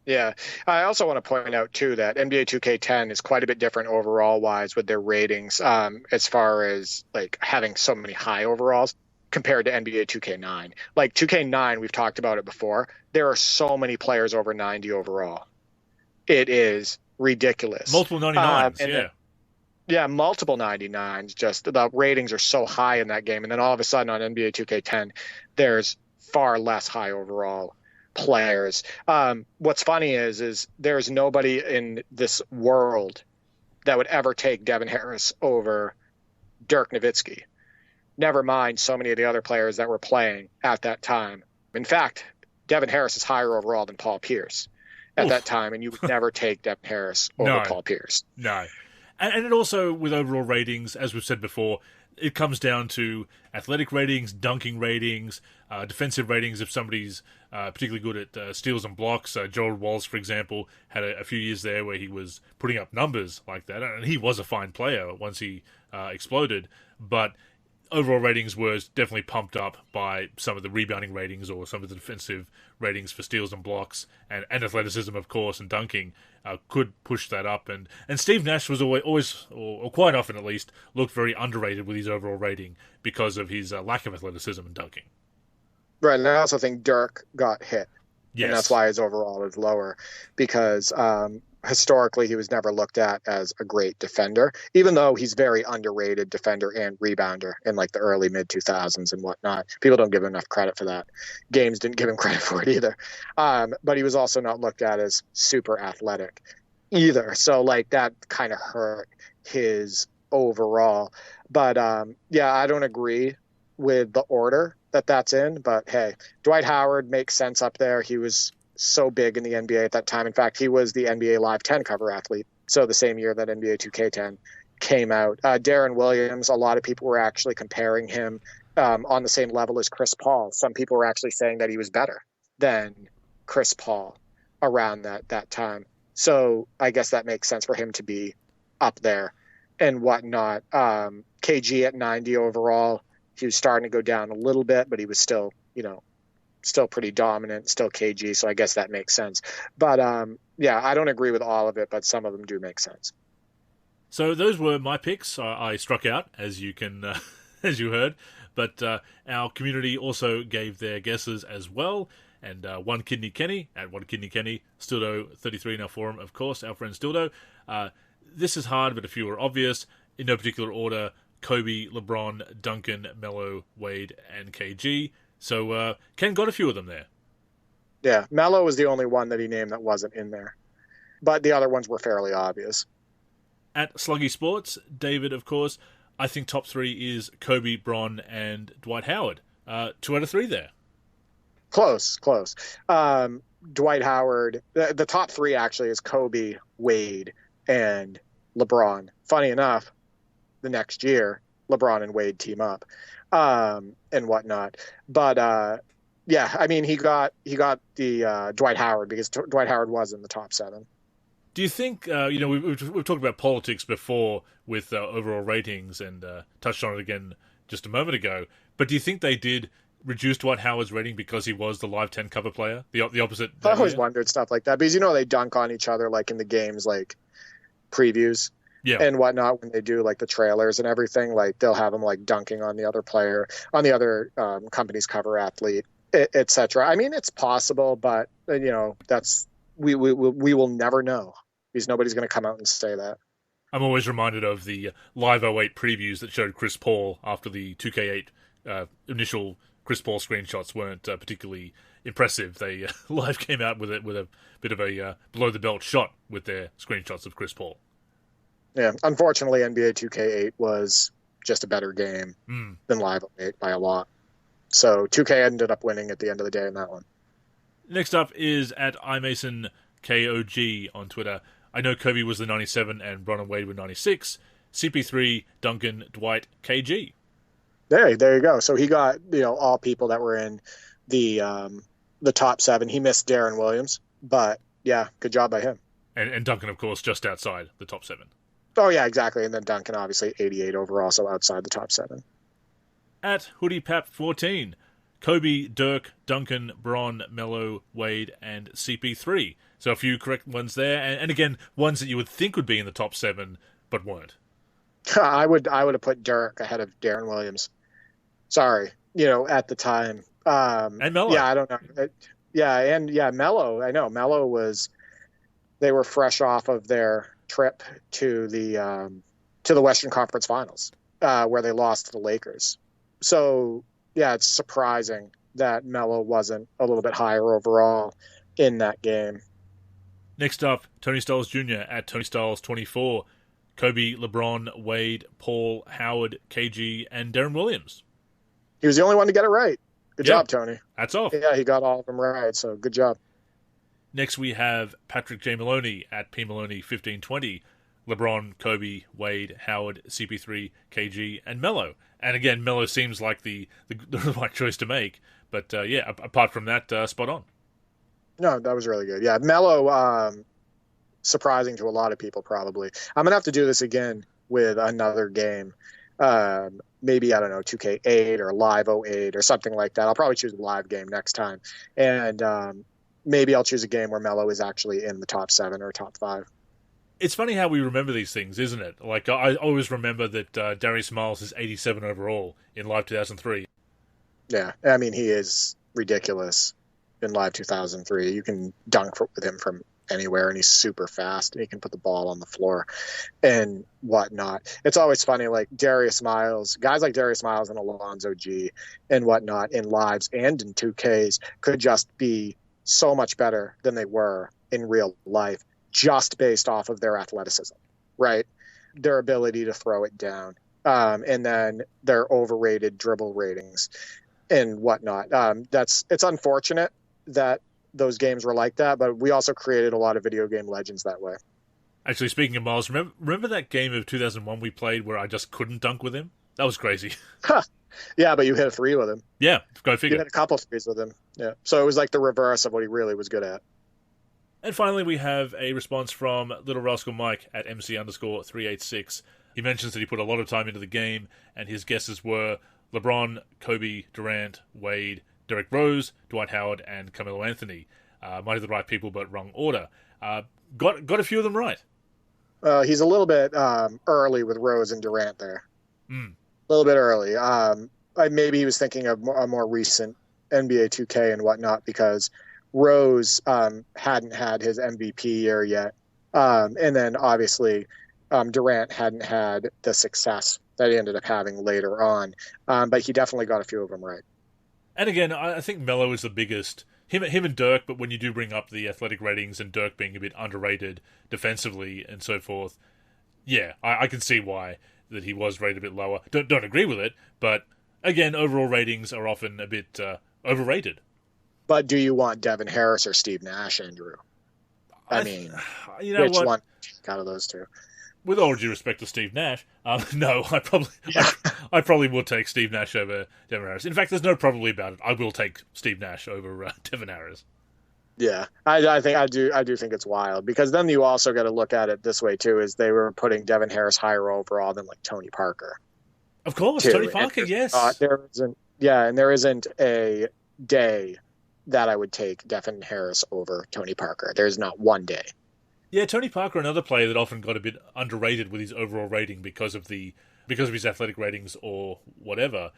Yeah. I also want to point out, too, that NBA 2K10 is quite a bit different overall-wise with their ratings as far as like having so many high overalls compared to NBA 2K9. Like 2K9, we've talked about it before. There are so many players over 90 overall. It is ridiculous. Multiple 99s, yeah, multiple 99s. Just the ratings are so high in that game. And then all of a sudden on NBA 2K10, there's far less high overall players. What's funny is there's nobody in this world that would ever take Devin Harris over Dirk Nowitzki. Never mind so many of the other players that were playing at that time. In fact, Devin Harris is higher overall than Paul Pierce at that time, and you would never take Devin Harris over Paul Pierce. No. And it also, with overall ratings, as we've said before, it comes down to athletic ratings, dunking ratings, defensive ratings if somebody's particularly good at steals and blocks. Gerald Walls, for example, had a few years there where he was putting up numbers like that, and he was a fine player once he exploded, but overall ratings were definitely pumped up by some of the rebounding ratings or some of the defensive ratings for steals and blocks and athleticism, of course, and dunking could push that up. And Steve Nash was always, or quite often at least, looked very underrated with his overall rating because of his lack of athleticism and dunking. Right, and I also think Dirk got hit. Yes. And that's why his overall is lower, because historically he was never looked at as a great defender, even though he's very underrated defender and rebounder in like the early mid-2000s and whatnot. People don't give him enough credit for that. Games didn't give him credit for it either. But he was also not looked at as super athletic either. So like that kind of hurt his overall. But yeah, I don't agree with the order that's in, but hey, Dwight Howard makes sense up there. He was so big in the NBA at that time. In fact, he was the NBA Live 10 cover athlete. So the same year that NBA 2K10 came out. Darren Williams, a lot of people were actually comparing him on the same level as Chris Paul. Some people were actually saying that he was better than Chris Paul around that time. So I guess that makes sense for him to be up there and whatnot. KG at 90 overall. He was starting to go down a little bit, but he was still, still pretty dominant, still KG. So I guess that makes sense. But yeah, I don't agree with all of it, but some of them do make sense. So those were my picks. I struck out, as you can, as you heard, but our community also gave their guesses as well. And One Kidney Kenny at One Kidney Kenny, Stildo33 in our forum, of course, our friend Stildo. This is hard, but a few are obvious in no particular order: Kobe, LeBron, Duncan, Melo, Wade, and KG. So Ken got a few of them there. Yeah, Melo was the only one that he named that wasn't in there, but the other ones were fairly obvious. At Sluggy Sports, David, of course, I think top three is Kobe, Bron, and Dwight Howard. 2 out of 3 there. Close. Dwight Howard, the top three actually is Kobe, Wade, and LeBron. Funny enough, the next year, LeBron and Wade team up and whatnot. But yeah, I mean, he got the Dwight Howard because Dwight Howard was in the top 7. Do you think, we've talked about politics before with overall ratings and touched on it again just a moment ago, but do you think they did reduce Dwight Howard's rating because he was the Live 10 cover player? The opposite? I always wondered stuff like that because, they dunk on each other like in the games, like previews and whatnot when they do like the trailers and everything. Like they'll have them like dunking on the other player, on the other company's cover athlete, etc. I mean, it's possible, but, that's we will never know. Because nobody's going to come out and say that. I'm always reminded of the Live 08 previews that showed Chris Paul after the 2K8 initial Chris Paul screenshots weren't particularly impressive. They Live came out with a bit of a below-the-belt shot with their screenshots of Chris Paul. Yeah, unfortunately, NBA 2K8 was just a better game than Live 08 by a lot. So 2K ended up winning at the end of the day in that one. Next up is at iMasonKOG on Twitter. I know Kobe was the 97 and Bron and Wade were 96. CP3, Duncan, Dwight, KG. There you go. So he got, all people that were in the top 7. He missed Darren Williams, but yeah, good job by him. And Duncan, of course, just outside the top 7. Oh yeah, exactly. And then Duncan, obviously 88 overall, so outside the top 7. At HoodiePap14, Kobe, Dirk, Duncan, Bron, Melo, Wade, and CP3. So a few correct ones there, and again, ones that you would think would be in the top 7, but weren't. I would have put Dirk ahead of Darren Williams. Sorry, at the time. And Melo. Yeah, I don't know. Melo. I know Melo was. They were fresh off of their trip to the Western Conference Finals, where they lost to the Lakers. So yeah, it's surprising that Melo wasn't a little bit higher overall in that game. Next up, Tony Styles Jr. at Tony Styles 24. Kobe, LeBron, Wade, Paul, Howard, KG, and Darren Williams. He was the only one to get it right. Good job, Tony. Hats off. Yeah, he got all of them right, so good job. Next we have Patrick J. Maloney at P. Maloney 1520. LeBron, Kobe, Wade, Howard, CP3, KG, and Melo. And again, Melo seems like the right choice to make. But apart from that, spot on. No, that was really good. Yeah, Melo, surprising to a lot of people probably. I'm going to have to do this again with another game. Maybe, I don't know, 2K8 or Live 08 or something like that. I'll probably choose a live game next time. And maybe I'll choose a game where Melo is actually in the top 7 or top 5. It's funny how we remember these things, isn't it? Like, I always remember that Darius Miles is 87 overall in Live 2003. Yeah, I mean, he is ridiculous in Live 2003. You can dunk with him from anywhere, and he's super fast, and he can put the ball on the floor and whatnot. It's always funny, like Darius Miles, guys like Darius Miles and Alonzo G and whatnot in Lives and in 2Ks could just be so much better than they were in real life, just based off of their athleticism, right? Their ability to throw it down, and then their overrated dribble ratings and whatnot. It's unfortunate that those games were like that, but we also created a lot of video game legends that way. Actually, speaking of Miles, remember that game of 2001 we played where I just couldn't dunk with him? That was crazy. Yeah, but you hit a 3 with him. Yeah, go figure. You hit a couple of 3s with him. Yeah, so it was like the reverse of what he really was good at. And finally, we have a response from Little Rascal Mike at MC_386. He mentions that he put a lot of time into the game, and his guesses were LeBron, Kobe, Durant, Wade, Derrick Rose, Dwight Howard, and Carmelo Anthony. Might have the right people, but wrong order. Got a few of them right. He's a little bit early with Rose and Durant there. Mm. A little bit early. Maybe he was thinking of a more recent NBA 2K and whatnot, because Rose hadn't had his MVP year yet. And then obviously Durant hadn't had the success that he ended up having later on. But he definitely got a few of them right. And again, I think Melo is the biggest. Him and Dirk, but when you do bring up the athletic ratings and Dirk being a bit underrated defensively and so forth, yeah, I can see why that he was rated a bit lower. Don't agree with it, but again, overall ratings are often a bit overrated. But do you want Devin Harris or Steve Nash, Andrew? I mean, you know which what? one out of those two? With all due respect to Steve Nash, no, I probably will take Steve Nash over Devin Harris. In fact, there's no probably about it. I will take Steve Nash over Devin Harris. Yeah, I do think it's wild, because then you also got to look at it this way too: is they were putting Devin Harris higher overall than like Tony Parker. Of course, too. Tony Parker, yes. And there isn't a day that I would take Devin Harris over Tony Parker. There's not one day. Yeah, Tony Parker, another player that often got a bit underrated with his overall rating because of his athletic ratings or whatever.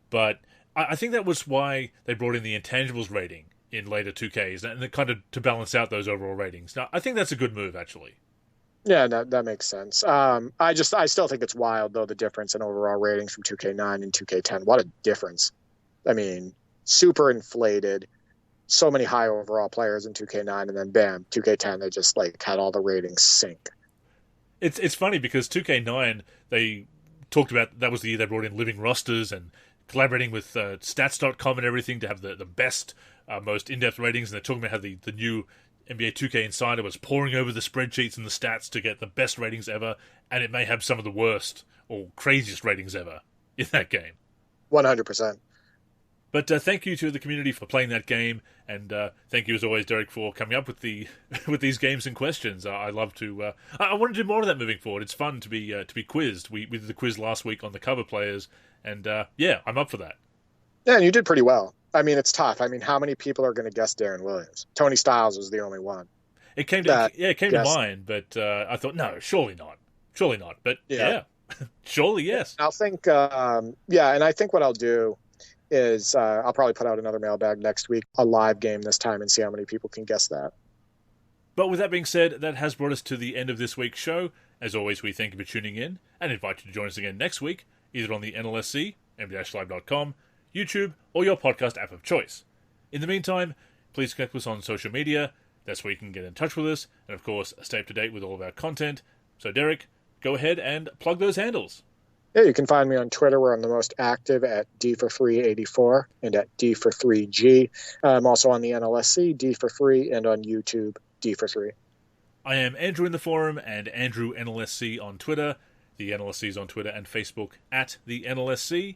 But I think that was why they brought in the intangibles rating in later 2Ks, and kind of to balance out those overall ratings. Now, I think that's a good move, actually. Yeah, that makes sense. I still think it's wild, though, the difference in overall ratings from 2K9 and 2K10. What a difference. I mean, super inflated. So many high overall players in 2K9, and then bam, 2K10, they just like had all the ratings sink. It's funny because 2K9, they talked about, that was the year they brought in living rosters and collaborating with stats.com and everything to have the best, most in-depth ratings, and they're talking about how the new NBA 2K Insider was poring over the spreadsheets and the stats to get the best ratings ever, and it may have some of the worst or craziest ratings ever in that game. 100%. But thank you to the community for playing that game, and thank you as always, Derek, for coming up with with these games and questions. I love to. I want to do more of that moving forward. It's fun to be quizzed. We did the quiz last week on the cover players, and yeah, I'm up for that. Yeah, and you did pretty well. I mean, it's tough. I mean, how many people are going to guess Darren Williams? Tony Styles was the only one. It came to mind, but I thought no, surely not. But yeah surely yes. I'll think. And I think what I'll do is I'll probably put out another mailbag next week, a live game this time, and see how many people can guess that. But with that being said, that has brought us to the end of this week's show. As always, we thank you for tuning in and invite you to join us again next week, either on the NLSC, mb-live.com, YouTube, or your podcast app of choice. In the meantime, please connect with us on social media. That's where you can get in touch with us, and of course, stay up to date with all of our content. So Derek, go ahead and plug those handles. Yeah, you can find me on Twitter, where I'm the most active, at D4Free84 and at D4Free-G. I'm also on the NLSC, D4Free, and on YouTube, D4Free. I am Andrew in the forum and Andrew NLSC on Twitter. The NLSC is on Twitter and Facebook at the NLSC.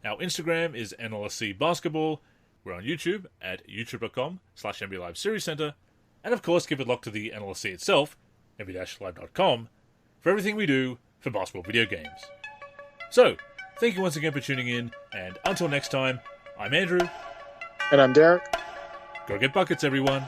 Our Instagram is NLSC Basketball. We're on YouTube at youtube.com/NBA Live Series Center. And of course, keep it locked to the NLSC itself, mb-live.com, for everything we do for basketball video games. So, thank you once again for tuning in, and until next time, I'm Andrew. And I'm Derek. Go get buckets, everyone.